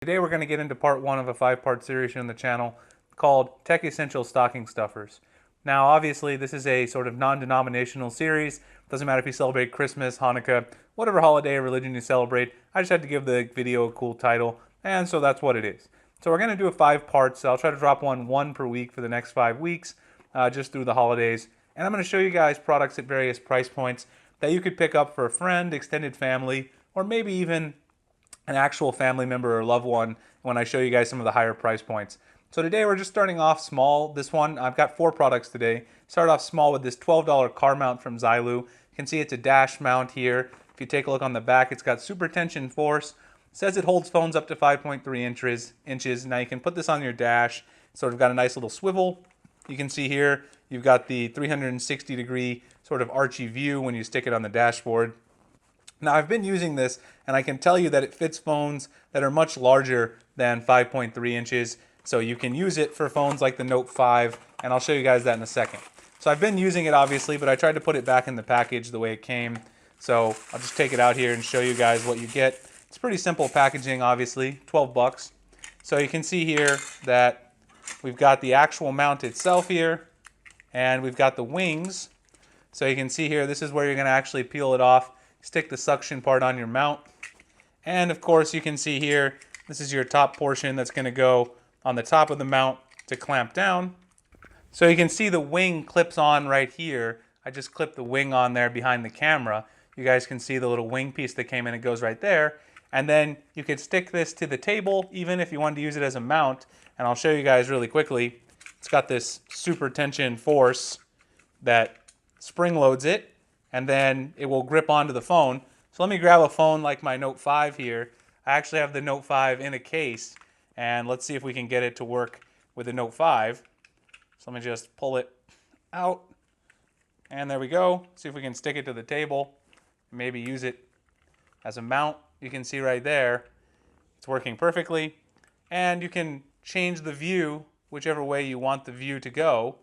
Today we're going to get into part one of a 5-part series here on the channel called Tech Essential Stocking Stuffers. Now obviously this is a sort of non-denominational series. Doesn't matter if you celebrate Christmas, Hanukkah, whatever holiday or religion you celebrate. I just had to give the video a cool title, and so that's what it is. So we're going to do 5 parts. I'll try to drop one per week for the next 5 weeks, just through the holidays. And I'm going to show you guys products at various price points that you could pick up for a friend, extended family, or maybe even an actual family member or loved one when I show you guys some of the higher price points. So today we're just starting off small. This one, I've got 4 products today. Start off small with this $12 car mount from Zilu. You can see it's a dash mount here. If you take a look on the back, it's got super tension force. It says it holds phones up to 5.3 inches. Now you can put this on your dash. It's sort of got a nice little swivel. You can see here, you've got the 360 degree sort of archy view when you stick it on the dashboard. Now I've been using this and I can tell you that it fits phones that are much larger than 5.3 inches. So you can use it for phones like the Note 5, and I'll show you guys that in a second. So I've been using it obviously, but I tried to put it back in the package the way it came. So I'll just take it out here and show you guys what you get. It's pretty simple packaging, obviously, 12 bucks. So you can see here that we've got the actual mount itself here, and we've got the wings. So you can see here, this is where you're gonna actually peel it off. Stick the suction part on your mount, and of course you can see here, this is your top portion that's going to go on the top of the mount to clamp down. So you can see the wing clips on right here. I just clipped the wing on there behind the camera. You guys can see the little wing piece that came in, it goes right there. And then you could stick this to the table even if you wanted to use it as a mount, and I'll show you guys really quickly. It's got this super tension force that spring loads it, and then it will grip onto the phone. So let me grab a phone like my Note 5 here. I actually have the Note 5 in a case, and let's see if we can get it to work with the Note 5. So let me just pull it out, and there we go. See if we can stick it to the table, maybe use it as a mount. You can see right there, it's working perfectly. And you can change the view, whichever way you want the view to go.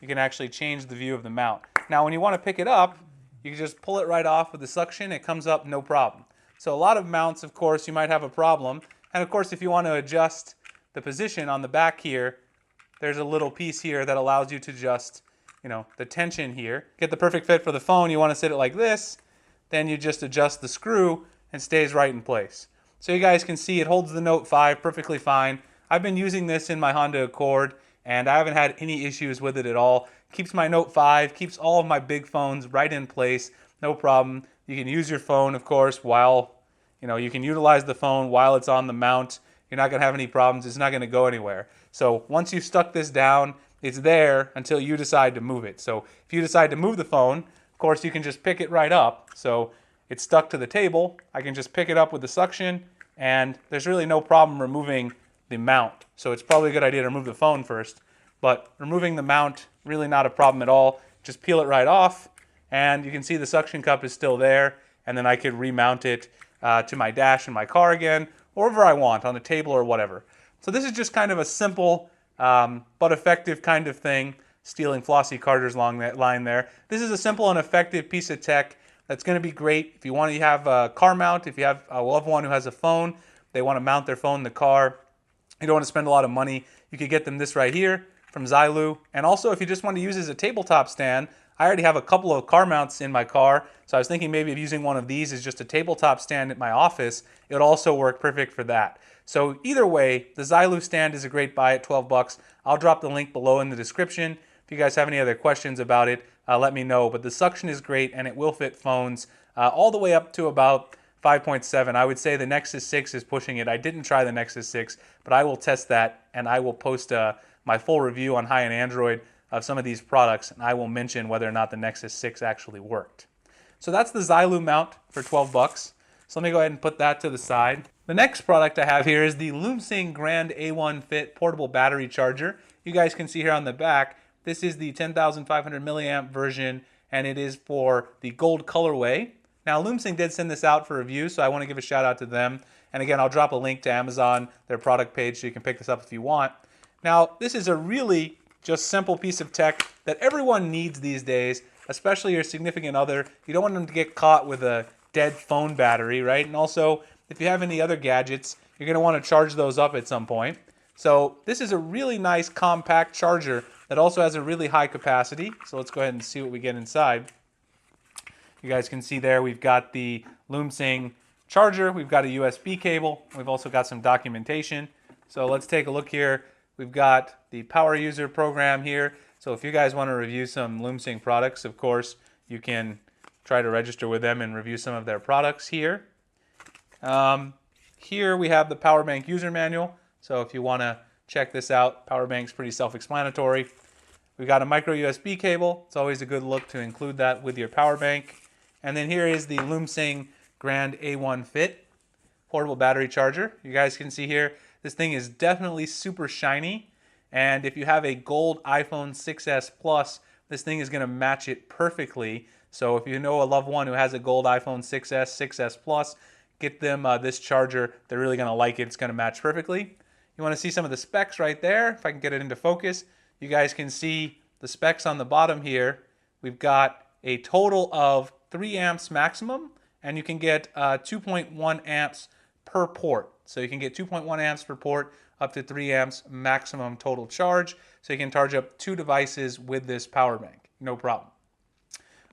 You can actually change the view of the mount. Now when you want to pick it up, you can just pull it right off with the suction. It comes up no problem. So a lot of mounts, of course, you might have a problem. And of course, if you want to adjust the position on the back here, there's a little piece here that allows you to adjust, the tension here. Get the perfect fit for the phone. You want to sit it like this. Then you just adjust the screw and it stays right in place. So you guys can see it holds the Note 5 perfectly fine. I've been using this in my Honda Accord, and I haven't had any issues with it at all. Keeps my Note 5, keeps all of my big phones right in place, no problem. You can use your phone, of course, while, you can utilize the phone while it's on the mount. You're not going to have any problems. It's not going to go anywhere. So once you've stuck this down, it's there until you decide to move it. So if you decide to move the phone, of course, you can just pick it right up. So it's stuck to the table. I can just pick it up with the suction, and there's really no problem removing the mount. So it's probably a good idea to remove the phone first. But removing the mount, really not a problem at all. Just peel it right off, and you can see the suction cup is still there, and then I could remount it to my dash in my car again, or wherever I want, on the table or whatever. So this is just kind of a simple but effective kind of thing, stealing Flossie Carter's along that line there. This is a simple and effective piece of tech that's going to be great if you want to have a car mount, if you have a loved one who has a phone, they want to mount their phone in the car, you don't want to spend a lot of money, you could get them this right here from Zilu. And also if you just want to use it as a tabletop stand, I already have a couple of car mounts in my car, so I was thinking maybe of using one of these as just a tabletop stand at my office. It would also work perfect for that. So either way, the Zilu stand is a great buy at 12 bucks. I'll drop the link below in the description. If you guys have any other questions about it, let me know. But the suction is great, and it will fit phones all the way up to about 5.7. I would say the Nexus 6 is pushing it. I didn't try the Nexus 6, but I will test that, and I will post my full review on high-end Android of some of these products, and I will mention whether or not the Nexus 6 actually worked. So that's the Zilu mount for 12 bucks. So let me go ahead and put that to the side. The next product I have here is the Lumsing Grand A1 Fit portable battery charger. You guys can see here on the back, this is the 10,500 milliamp version, and it is for the gold colorway. Now Lumsing did send this out for review, so I want to give a shout out to them. And again, I'll drop a link to Amazon, their product page, so you can pick this up if you want. Now, this is a really just simple piece of tech that everyone needs these days, especially your significant other. You don't want them to get caught with a dead phone battery, right? And also, if you have any other gadgets, you're going to want to charge those up at some point. So this is a really nice compact charger that also has a really high capacity. So let's go ahead and see what we get inside. You guys can see there we've got the Lumsing charger, we've got a USB cable, we've also got some documentation. So let's take a look here. We've got the power user program here. So if you guys want to review some Lumsing products, of course, you can try to register with them and review some of their products here. Here we have the power bank user manual. So if you want to check this out, power bank's pretty self-explanatory. We've got a micro USB cable. It's always a good look to include that with your power bank. And then here is the Lumsing Grand A1 Fit portable battery charger. You guys can see here, this thing is definitely super shiny. And if you have a gold iPhone 6s Plus, this thing is going to match it perfectly. So if you know a loved one who has a gold iPhone 6s, 6s Plus, get them this charger. They're really going to like it. It's going to match perfectly. You want to see some of the specs right there. If I can get it into focus, you guys can see the specs on the bottom here. We've got a total of 3 amps maximum, and you can get 2.1 amps per port. So you can get 2.1 amps per port, up to 3 amps maximum total charge. So you can charge up 2 devices with this power bank, no problem.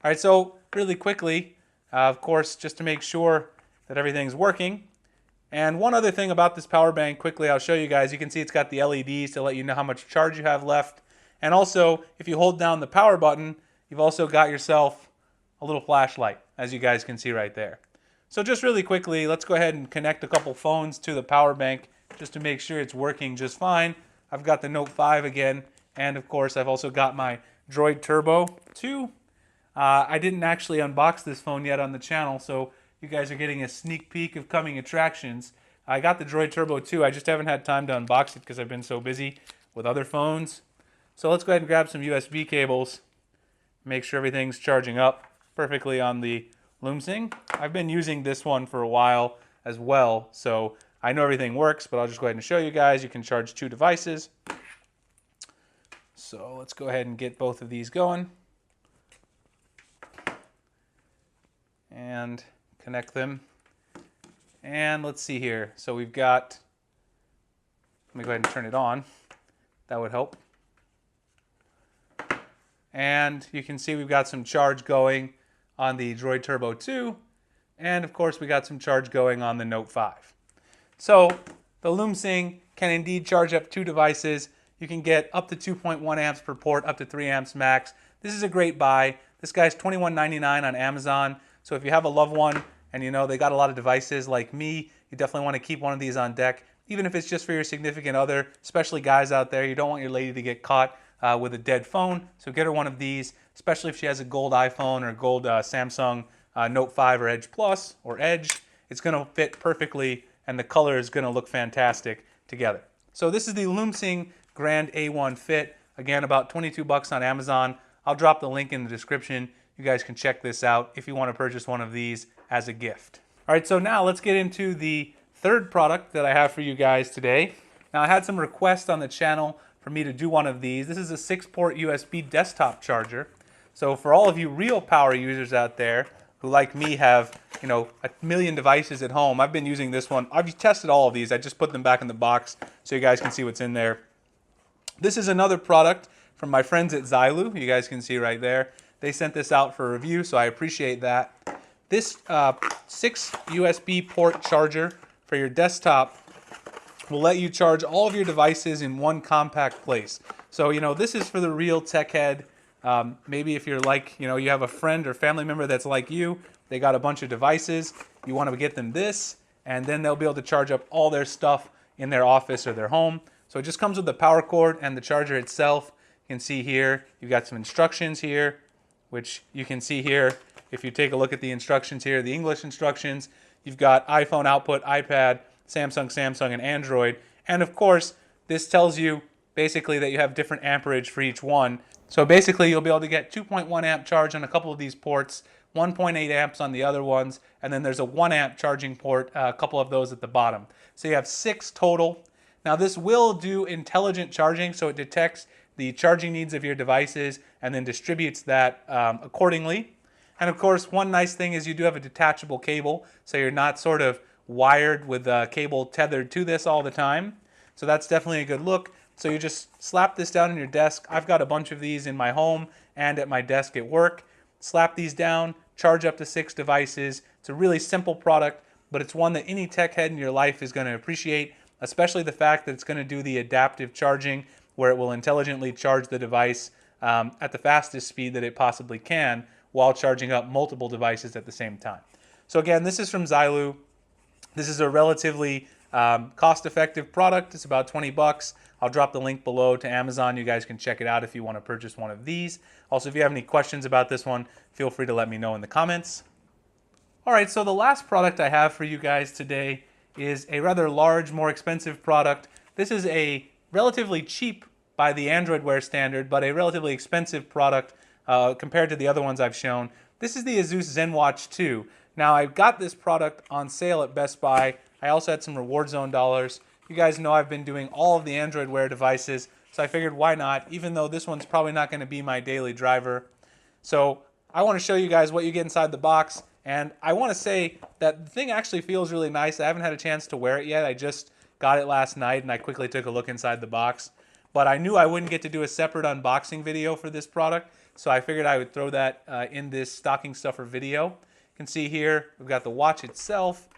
All right, so really quickly, of course, just to make sure that everything's working. And one other thing about this power bank, quickly, I'll show you guys. You can see it's got the LEDs to let you know how much charge you have left. And also, if you hold down the power button, you've also got yourself a little flashlight, as you guys can see right there. So just really quickly, let's go ahead and connect a couple phones to the power bank just to make sure it's working just fine. I've got the Note 5 again, and of course, I've also got my Droid Turbo 2. I didn't actually unbox this phone yet on the channel, so you guys are getting a sneak peek of coming attractions. I got the Droid Turbo 2. I just haven't had time to unbox it because I've been so busy with other phones. So let's go ahead and grab some USB cables. Make sure everything's charging up perfectly on the Lumsing. I've been using this one for a while as well, so I know everything works, but I'll just go ahead and show you guys. You can charge 2 devices. So let's go ahead and get both of these going. And connect them. And let's see here. So we've got, let me go ahead and turn it on. That would help. And you can see we've got some charge going on the Droid Turbo 2. And of course we got some charge going on the Note 5. So the Lumsing can indeed charge up 2 devices. You can get up to 2.1 amps per port, up to 3 amps max. This is a great buy. This guy's $21.99 on Amazon. So if you have a loved one and you know they got a lot of devices like me, you definitely want to keep one of these on deck, even if it's just for your significant other, especially guys out there. You don't want your lady to get caught with a dead phone. So get her one of these, especially if she has a gold iPhone or gold Samsung Note 5 or Edge Plus or Edge. It's going to fit perfectly and the color is going to look fantastic together. So this is the Lumsing Grand A1 Fit. Again, about 22 bucks on Amazon. I'll drop the link in the description. You guys can check this out if you want to purchase one of these as a gift. All right, so now let's get into the third product that I have for you guys today. Now I had some requests on the channel for me to do one of these. This is a 6-port USB desktop charger. So for all of you real power users out there who, like me, have a million devices at home, I've been using this one. I've tested all of these. I just put them back in the box so you guys can see what's in there. This is another product from my friends at Zilu. You guys can see right there. They sent this out for review, so I appreciate that. This 6 USB port charger for your desktop will let you charge all of your devices in one compact place. So, this is for the real tech head. Maybe if you're like, you have a friend or family member that's like you, they got a bunch of devices, you want to get them this, and then they'll be able to charge up all their stuff in their office or their home. So it just comes with the power cord and the charger itself. You can see here, you've got some instructions here, which you can see here. If you take a look at the instructions here, the English instructions, you've got iPhone output, iPad, Samsung, and Android. And of course, this tells you basically that you have different amperage for each one. So basically, you'll be able to get 2.1 amp charge on a couple of these ports, 1.8 amps on the other ones, and then there's a 1 amp charging port, a couple of those at the bottom. So you have 6 total. Now this will do intelligent charging, so it detects the charging needs of your devices and then distributes that accordingly. And of course, one nice thing is you do have a detachable cable, so you're not sort of wired with a cable tethered to this all the time. So that's definitely a good look. So you just slap this down on your desk. I've got a bunch of these in my home and at my desk at work. Slap these down, charge up to 6 devices. It's a really simple product, but it's one that any tech head in your life is going to appreciate, especially the fact that it's going to do the adaptive charging where it will intelligently charge the device at the fastest speed that it possibly can while charging up multiple devices at the same time. So again, this is from Zilu. This is a relatively cost-effective product. It's about 20 bucks. I'll drop the link below to Amazon. You guys can check it out if you want to purchase one of these. Also, if you have any questions about this one, feel free to let me know in the comments. All right, so the last product I have for you guys today is a rather large, more expensive product. This is a relatively cheap by the Android Wear standard, but a relatively expensive product compared to the other ones I've shown. This is the ASUS Zenwatch 2. Now, I got this product on sale at Best Buy. I also had some Reward Zone dollars. You guys know I've been doing all of the Android Wear devices, so I figured why not, even though this one's probably not going to be my daily driver. So I want to show you guys what you get inside the box, and I want to say that the thing actually feels really nice. I haven't had a chance to wear it yet. I just got it last night, and I quickly took a look inside the box. But I knew I wouldn't get to do a separate unboxing video for this product, so I figured I would throw that in this stocking stuffer video. You can see here, we've got the watch itself.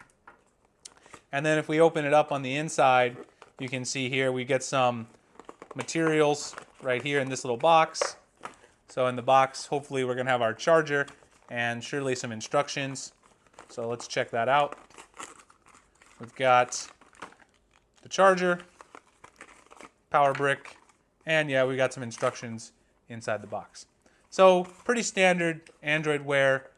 And then if we open it up on the inside, you can see here we get some materials right here in this little box. So in the box, hopefully we're going to have our charger and surely some instructions. So let's check that out. We've got the charger, power brick, and yeah, we got some instructions inside the box. So pretty standard Android Wear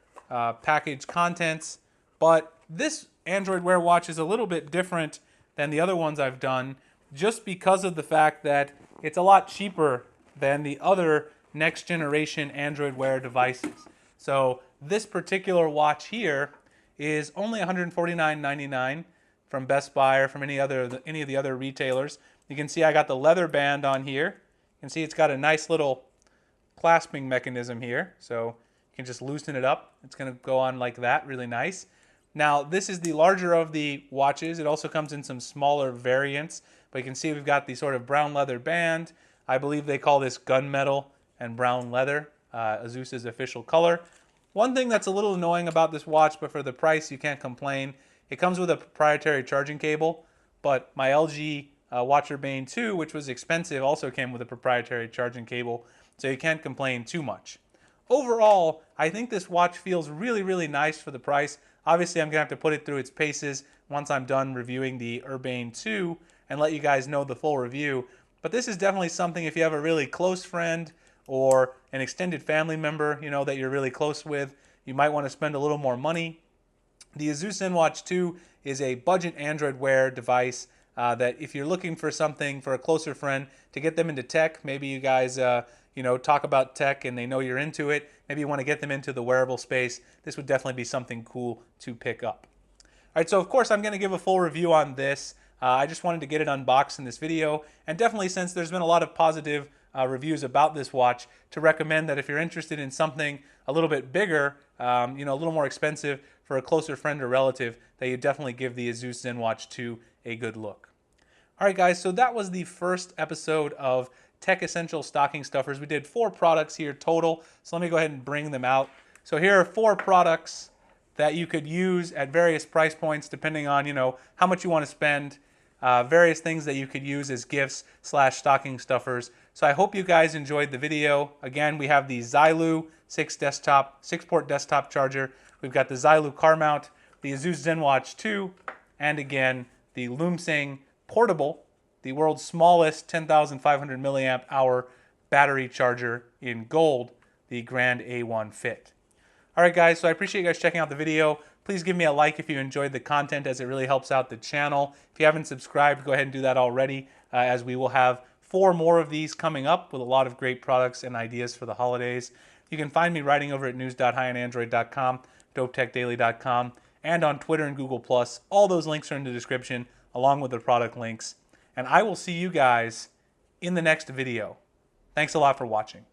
package contents, but this Android Wear watch is a little bit different than the other ones I've done just because of the fact that it's a lot cheaper than the other next generation Android Wear devices. So this particular watch here is only $149.99 from Best Buy or from any of the other retailers. You can see I got the leather band on here. You can see it's got a nice little clasping mechanism here, so you can just loosen it up. It's going to go on like that, really nice. Now, this is the larger of the watches. It also comes in some smaller variants, but you can see we've got the sort of brown leather band. I believe they call this gunmetal and brown leather, ASUS's official color. One thing that's a little annoying about this watch, but for the price, you can't complain. It comes with a proprietary charging cable, but my LG Watch Urbane 2, which was expensive, also came with a proprietary charging cable, so you can't complain too much. Overall, I think this watch feels really, really nice for the price. Obviously, I'm going to have to put it through its paces once I'm done reviewing the Urbane 2 and let you guys know the full review. But this is definitely something if you have a really close friend or an extended family member, you know, that you're really close with, you might want to spend a little more money. The ASUS Zenwatch 2 is a budget Android Wear device that if you're looking for something for a closer friend to get them into tech, maybe you guys you know, talk about tech and they know you're into it, maybe you want to get them into the wearable space, this would definitely be something cool to pick up. All right, so of course I'm going to give a full review on this. I just wanted to get it unboxed in this video, and definitely since there's been a lot of positive reviews about this watch, to recommend that if you're interested in something a little bit bigger, you know, a little more expensive for a closer friend or relative, that you definitely give the ASUS Zenwatch 2 a good look. All right, guys, so that was the first episode of Tech Essential Stocking Stuffers. We did 4 products here total, so let me go ahead and bring them out. So here are 4 products that you could use at various price points depending on, you know, how much you want to spend, various things that you could use as gifts / stocking stuffers. So I hope you guys enjoyed the video. Again, we have the Zilu 6-port desktop charger. We've got the Zilu Car Mount, the ASUS Zenwatch 2, and again, the Lumsing Portable, the world's smallest 10,500 milliamp hour battery charger in gold, the Grand A1 Fit. All right, guys, so I appreciate you guys checking out the video. Please give me a like if you enjoyed the content, as it really helps out the channel. If you haven't subscribed, go ahead and do that already, as we will have 4 more of these coming up with a lot of great products and ideas for the holidays. You can find me writing over at news.highandandroid.com, dopetechdaily.com, and on Twitter and Google+. All those links are in the description, along with the product links. And I will see you guys in the next video. Thanks a lot for watching.